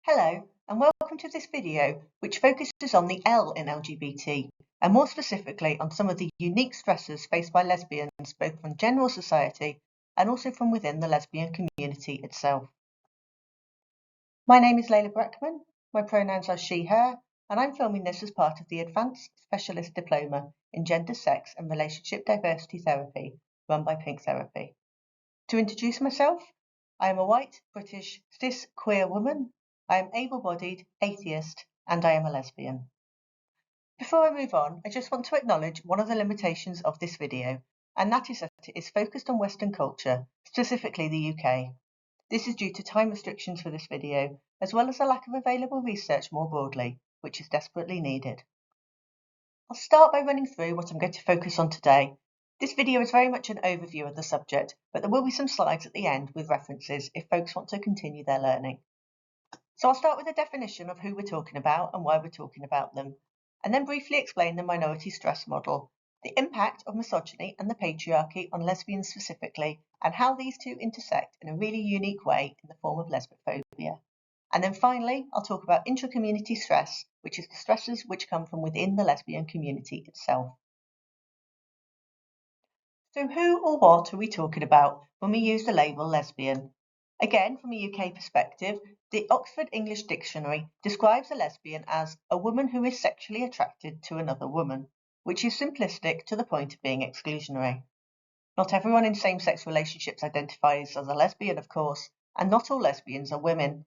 Hello, and welcome to this video, which focuses on the L in LGBT, and more specifically on some of the unique stresses faced by lesbians, both from general society and also from within the lesbian community itself. My name is Leila Breckman, my pronouns are she, her, and I'm filming this as part of the Advanced Specialist Diploma in Gender, Sex and Relationship Diversity Therapy, run by Pink Therapy. To introduce myself, I am a white, British, cis, queer woman. I am able-bodied, atheist, and I am a lesbian. Before I move on, I just want to acknowledge one of the limitations of this video, and that is that it is focused on Western culture, specifically the UK. This is due to time restrictions for this video, as well as a lack of available research more broadly, which is desperately needed. I'll start by running through what I'm going to focus on today. This video is very much an overview of the subject, but there will be some slides at the end with references if folks want to continue their learning. So I'll start with a definition of who we're talking about and why we're talking about them, and then briefly explain the minority stress model, the impact of misogyny and the patriarchy on lesbians specifically, and how these two intersect in a really unique way in the form of lesbophobia. And then finally, I'll talk about intra-community stress, which is the stresses which come from within the lesbian community itself. So who or what are we talking about when we use the label lesbian? Again, from a UK perspective, the Oxford English Dictionary describes a lesbian as a woman who is sexually attracted to another woman, which is simplistic to the point of being exclusionary. Not everyone in same-sex relationships identifies as a lesbian, of course, and not all lesbians are women.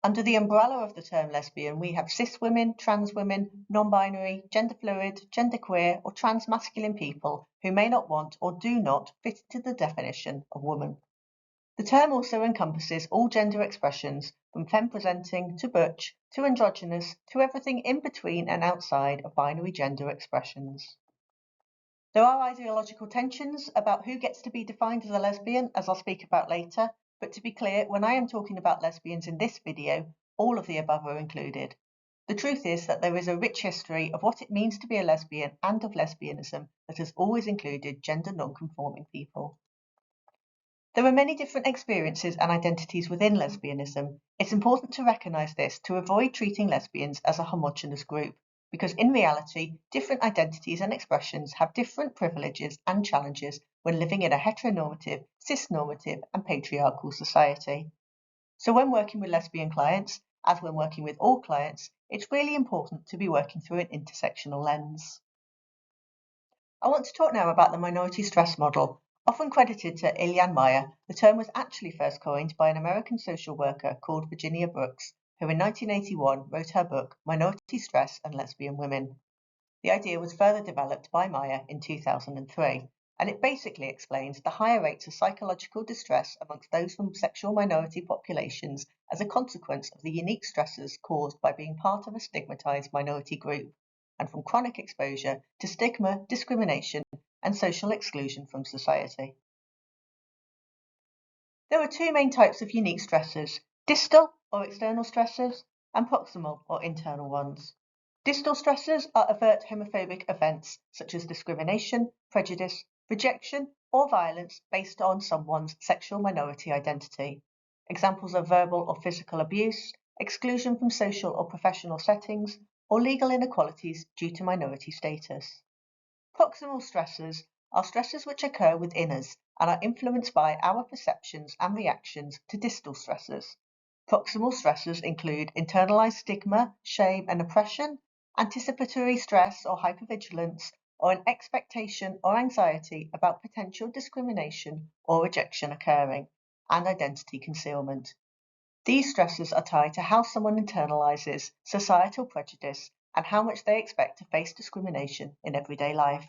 Under the umbrella of the term lesbian, we have cis women, trans women, non-binary, gender fluid, genderqueer, or trans-masculine people who may not want or do not fit into the definition of woman. The term also encompasses all gender expressions, from femme-presenting to butch, to androgynous, to everything in between and outside of binary gender expressions. There are ideological tensions about who gets to be defined as a lesbian, as I'll speak about later, but to be clear, when I am talking about lesbians in this video, all of the above are included. The truth is that there is a rich history of what it means to be a lesbian and of lesbianism that has always included gender non-conforming people. There are many different experiences and identities within lesbianism. It's important to recognise this to avoid treating lesbians as a homogeneous group, because in reality, different identities and expressions have different privileges and challenges when living in a heteronormative, cisnormative, and patriarchal society. So when working with lesbian clients, as when working with all clients, it's really important to be working through an intersectional lens. I want to talk now about the minority stress model. Often credited to Ilian Meyer, the term was actually first coined by an American social worker called Virginia Brooks, who in 1981 wrote her book Minority Stress and Lesbian Women. The idea was further developed by Meyer in 2003, and it basically explains the higher rates of psychological distress amongst those from sexual minority populations as a consequence of the unique stresses caused by being part of a stigmatized minority group, and from chronic exposure to stigma, discrimination, and social exclusion from society. There are two main types of unique stressors: distal or external stressors and proximal or internal ones. Distal stressors are overt homophobic events such as discrimination, prejudice, rejection, or violence based on someone's sexual minority identity. Examples are verbal or physical abuse, exclusion from social or professional settings, or legal inequalities due to minority status. Proximal stressors are stressors which occur within us and are influenced by our perceptions and reactions to distal stressors. Proximal stressors include internalized stigma, shame, and oppression, anticipatory stress or hypervigilance, or an expectation or anxiety about potential discrimination or rejection occurring, and identity concealment. These stressors are tied to how someone internalizes societal prejudice and how much they expect to face discrimination in everyday life.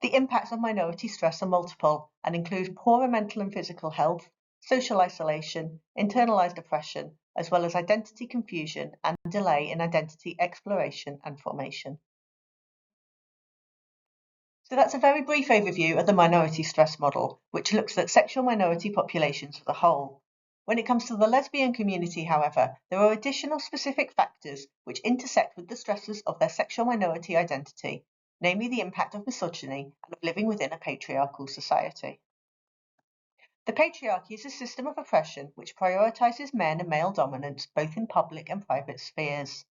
The impacts of minority stress are multiple and include poorer mental and physical health, social isolation, internalized oppression, as well as identity confusion and delay in identity exploration and formation. So that's a very brief overview of the minority stress model, which looks at sexual minority populations as a whole. When it comes to the lesbian community, however, there are additional specific factors which intersect with the stresses of their sexual minority identity, namely the impact of misogyny and of living within a patriarchal society. The patriarchy is a system of oppression which prioritises men and male dominance both in public and private spheres.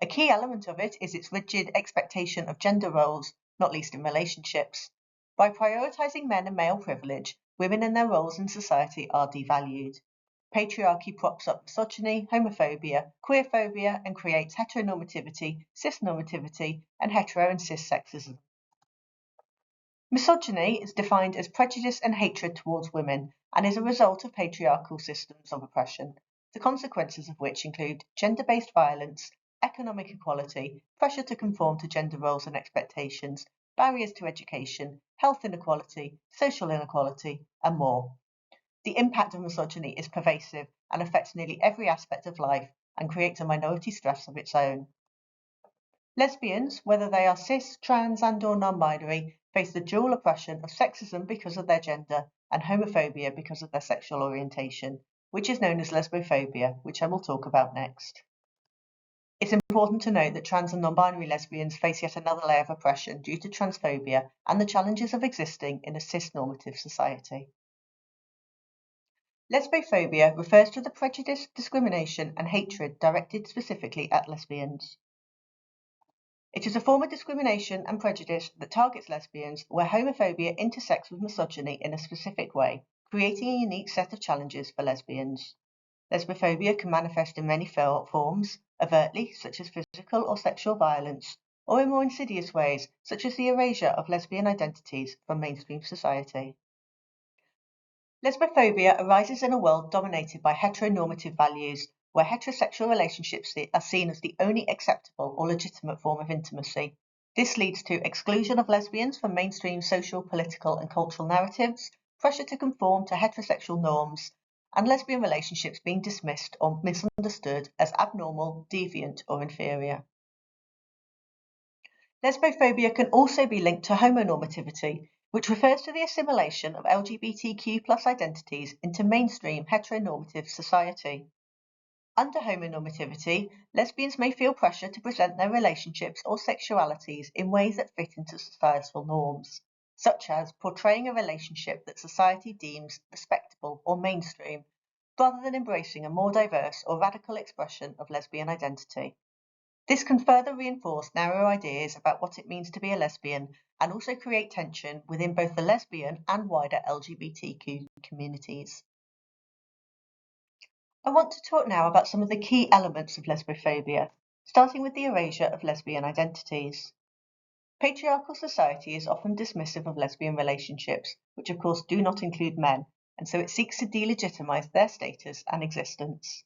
A key element of it is its rigid expectation of gender roles, not least in relationships. By prioritising men and male privilege, women and their roles in society are devalued. Patriarchy props up misogyny, homophobia, queerphobia, and creates heteronormativity, cisnormativity, and hetero and cis sexism. Misogyny is defined as prejudice and hatred towards women and is a result of patriarchal systems of oppression, the consequences of which include gender-based violence, economic equality, pressure to conform to gender roles and expectations, barriers to education, health inequality, social inequality, and more. The impact of misogyny is pervasive and affects nearly every aspect of life and creates a minority stress of its own. Lesbians, whether they are cis, trans, and/or non-binary, face the dual oppression of sexism because of their gender and homophobia because of their sexual orientation, which is known as lesbophobia, which I will talk about next. It's important to note that trans and non-binary lesbians face yet another layer of oppression due to transphobia and the challenges of existing in a cis-normative society. Lesbophobia refers to the prejudice, discrimination, and hatred directed specifically at lesbians. It is a form of discrimination and prejudice that targets lesbians where homophobia intersects with misogyny in a specific way, creating a unique set of challenges for lesbians. Lesbophobia can manifest in many forms, overtly, such as physical or sexual violence, or in more insidious ways, such as the erasure of lesbian identities from mainstream society. Lesbophobia arises in a world dominated by heteronormative values, where heterosexual relationships are seen as the only acceptable or legitimate form of intimacy. This leads to exclusion of lesbians from mainstream social, political, and cultural narratives, pressure to conform to heterosexual norms, and lesbian relationships being dismissed or misunderstood as abnormal, deviant, or inferior. Lesbophobia can also be linked to homonormativity, which refers to the assimilation of LGBTQ+ identities into mainstream heteronormative society. Under homonormativity, lesbians may feel pressure to present their relationships or sexualities in ways that fit into societal norms, such as portraying a relationship that society deems respectable or mainstream, rather than embracing a more diverse or radical expression of lesbian identity. This can further reinforce narrow ideas about what it means to be a lesbian and also create tension within both the lesbian and wider LGBTQ communities. I want to talk now about some of the key elements of lesbophobia, starting with the erasure of lesbian identities. Patriarchal society is often dismissive of lesbian relationships, which of course do not include men, and so it seeks to delegitimize their status and existence.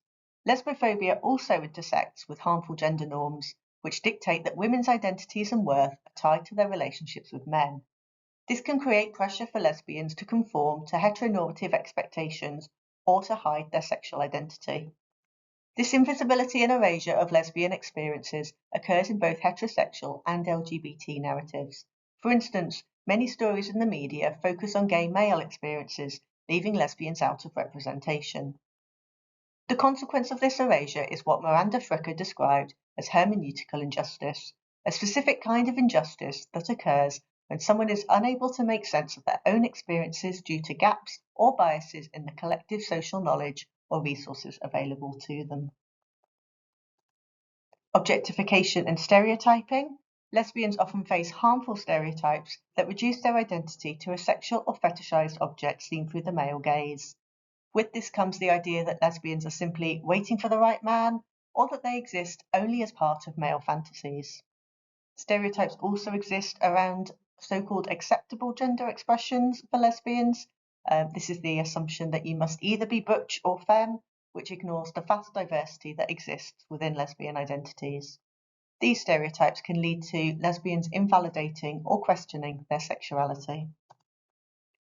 Lesbophobia also intersects with harmful gender norms, which dictate that women's identities and worth are tied to their relationships with men. This can create pressure for lesbians to conform to heteronormative expectations or to hide their sexual identity. This invisibility and erasure of lesbian experiences occurs in both heterosexual and LGBT narratives. For instance, many stories in the media focus on gay male experiences, leaving lesbians out of representation. The consequence of this erasure is what Miranda Fricker described as hermeneutical injustice, a specific kind of injustice that occurs when someone is unable to make sense of their own experiences due to gaps or biases in the collective social knowledge or resources available to them. Objectification and stereotyping. Lesbians often face harmful stereotypes that reduce their identity to a sexual or fetishized object seen through the male gaze. With this comes the idea that lesbians are simply waiting for the right man, or that they exist only as part of male fantasies. Stereotypes also exist around so-called acceptable gender expressions for lesbians. This is the assumption that you must either be butch or femme, which ignores the vast diversity that exists within lesbian identities. These stereotypes can lead to lesbians invalidating or questioning their sexuality.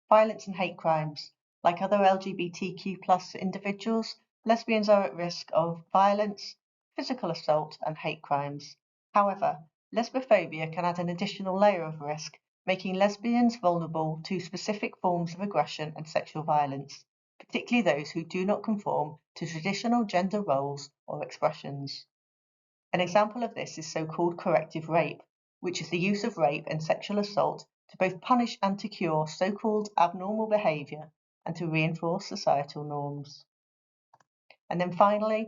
Violence and hate crimes. Like other LGBTQ+ individuals, lesbians are at risk of violence, physical assault, and hate crimes. However, lesbophobia can add an additional layer of risk, making lesbians vulnerable to specific forms of aggression and sexual violence, particularly those who do not conform to traditional gender roles or expressions. An example of this is so-called corrective rape, which is the use of rape and sexual assault to both punish and to cure so-called abnormal behaviour, and to reinforce societal norms. And then finally,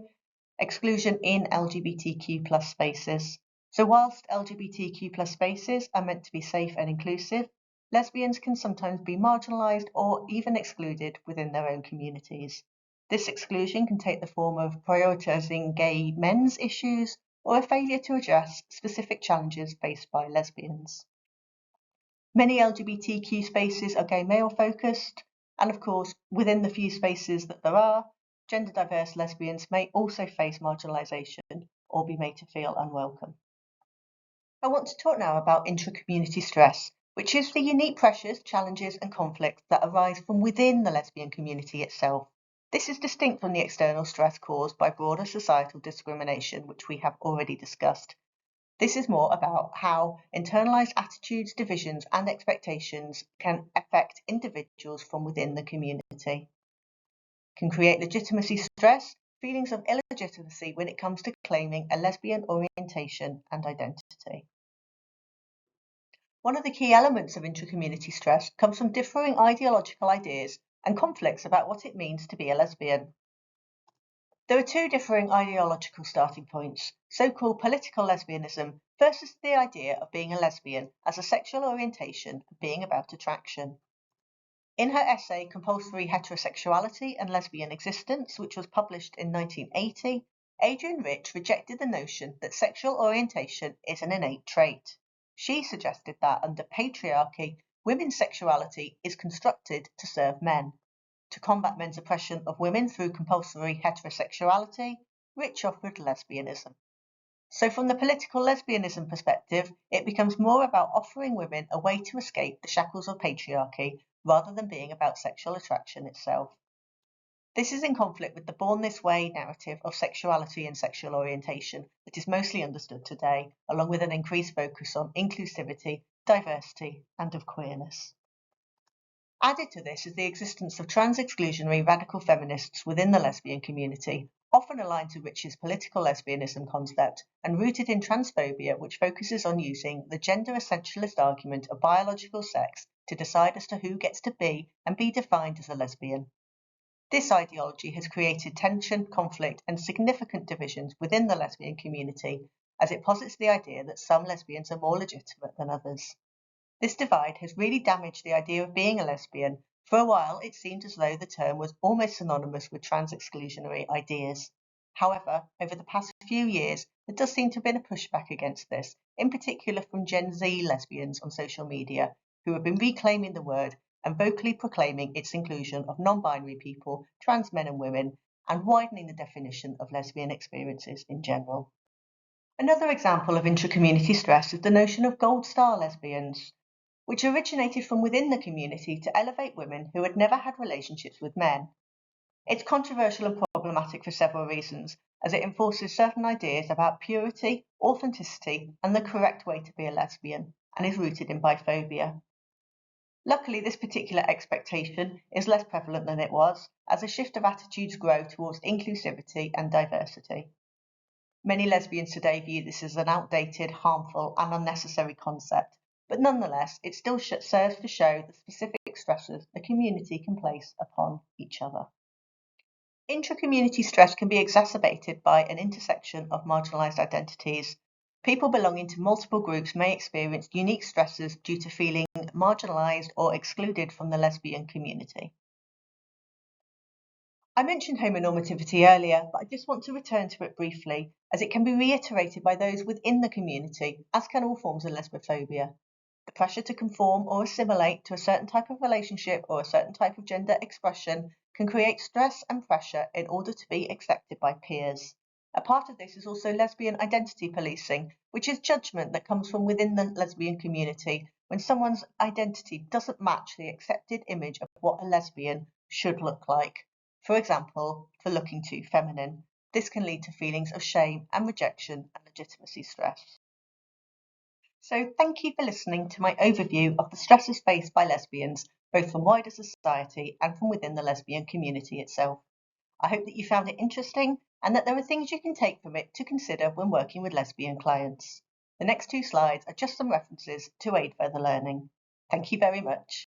exclusion in LGBTQ+ spaces. So whilst LGBTQ+ spaces are meant to be safe and inclusive, lesbians can sometimes be marginalised or even excluded within their own communities. This exclusion can take the form of prioritising gay men's issues or a failure to address specific challenges faced by lesbians. Many LGBTQ spaces are gay male focused, and of course, within the few spaces that there are, gender diverse lesbians may also face marginalisation or be made to feel unwelcome. I want to talk now about intra-community stress, which is the unique pressures, challenges and conflicts that arise from within the lesbian community itself. This is distinct from the external stress caused by broader societal discrimination, which we have already discussed. This is more about how internalised attitudes, divisions and expectations can affect individuals from within the community. Can create legitimacy stress, feelings of illegitimacy when it comes to claiming a lesbian orientation and identity. One of the key elements of intra-community stress comes from differing ideological ideas and conflicts about what it means to be a lesbian. There are two differing ideological starting points, so-called political lesbianism versus the idea of being a lesbian as a sexual orientation and being about attraction. In her essay Compulsory Heterosexuality and Lesbian Existence, which was published in 1980, Adrienne Rich rejected the notion that sexual orientation is an innate trait. She suggested that under patriarchy, women's sexuality is constructed to serve men. To combat men's oppression of women through compulsory heterosexuality, Rich offered lesbianism. So from the political lesbianism perspective, it becomes more about offering women a way to escape the shackles of patriarchy rather than being about sexual attraction itself. This is in conflict with the born this way narrative of sexuality and sexual orientation that is mostly understood today, along with an increased focus on inclusivity, diversity, and of queerness. Added to this is the existence of trans-exclusionary radical feminists within the lesbian community, often aligned to Rich's political lesbianism concept and rooted in transphobia, which focuses on using the gender essentialist argument of biological sex to decide as to who gets to be and be defined as a lesbian. This ideology has created tension, conflict, and significant divisions within the lesbian community, as it posits the idea that some lesbians are more legitimate than others. This divide has really damaged the idea of being a lesbian. For a while, it seemed as though the term was almost synonymous with trans-exclusionary ideas. However, over the past few years, there does seem to have been a pushback against this, in particular from Gen Z lesbians on social media, who have been reclaiming the word and vocally proclaiming its inclusion of non-binary people, trans men and women, and widening the definition of lesbian experiences in general. Another example of intra-community stress is the notion of gold star lesbians, which originated from within the community to elevate women who had never had relationships with men. It's controversial and problematic for several reasons, as it enforces certain ideas about purity, authenticity, and the correct way to be a lesbian, and is rooted in biphobia. Luckily, this particular expectation is less prevalent than it was, as a shift of attitudes grow towards inclusivity and diversity. Many lesbians today view this as an outdated, harmful, and unnecessary concept, but nonetheless, it still serves to show the specific stresses the community can place upon each other. Intra-community stress can be exacerbated by an intersection of marginalised identities. People belonging to multiple groups may experience unique stresses due to feeling marginalised or excluded from the lesbian community. I mentioned homonormativity earlier, but I just want to return to it briefly, as it can be reiterated by those within the community, as can all forms of lesbophobia. The pressure to conform or assimilate to a certain type of relationship or a certain type of gender expression can create stress and pressure in order to be accepted by peers. A part of this is also lesbian identity policing, which is judgment that comes from within the lesbian community when someone's identity doesn't match the accepted image of what a lesbian should look like. For example, for looking too feminine. This can lead to feelings of shame and rejection and legitimacy stress. So thank you for listening to my overview of the stresses faced by lesbians, both from wider society and from within the lesbian community itself. I hope that you found it interesting and that there are things you can take from it to consider when working with lesbian clients. The next two slides are just some references to aid further learning. Thank you very much.